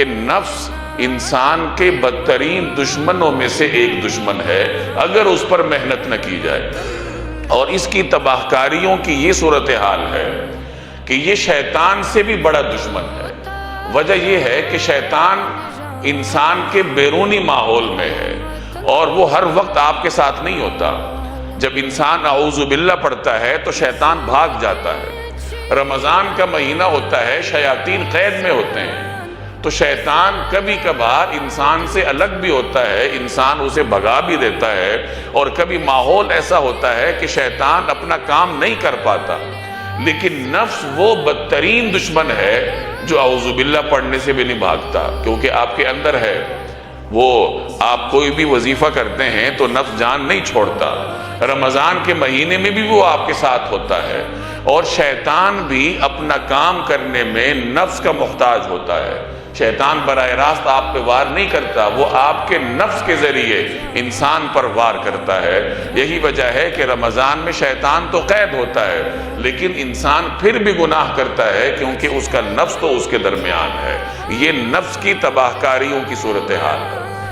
کہ نفس انسان کے بدترین دشمنوں میں سے ایک دشمن ہے اگر اس پر محنت نہ کی جائے، اور اس کی تباہ کاریوں کی یہ صورتحال ہے کہ یہ شیطان سے بھی بڑا دشمن ہے۔ وجہ یہ ہے کہ شیطان انسان کے بیرونی ماحول میں ہے اور وہ ہر وقت آپ کے ساتھ نہیں ہوتا۔ جب انسان اعوذ باللہ پڑھتا ہے تو شیطان بھاگ جاتا ہے۔ رمضان کا مہینہ ہوتا ہے، شیاطین قید میں ہوتے ہیں، تو شیطان کبھی کبھار انسان سے الگ بھی ہوتا ہے، انسان اسے بھگا بھی دیتا ہے، اور کبھی ماحول ایسا ہوتا ہے کہ شیطان اپنا کام نہیں کر پاتا۔ لیکن نفس وہ بدترین دشمن ہے جو اعوذ باللہ پڑھنے سے بھی نہیں بھاگتا، کیونکہ آپ کے اندر ہے۔ وہ آپ کوئی بھی وظیفہ کرتے ہیں تو نفس جان نہیں چھوڑتا، رمضان کے مہینے میں بھی وہ آپ کے ساتھ ہوتا ہے، اور شیطان بھی اپنا کام کرنے میں نفس کا محتاج ہوتا ہے۔ شیطان براہ راست آپ پہ وار نہیں کرتا، وہ آپ کے نفس کے ذریعے انسان پر وار کرتا ہے۔ یہی وجہ ہے کہ رمضان میں شیطان تو قید ہوتا ہے، لیکن انسان پھر بھی گناہ کرتا ہے کیونکہ اس کا نفس تو اس کے درمیان ہے۔ یہ نفس کی تباہ کاریوں کی صورتحال ہے۔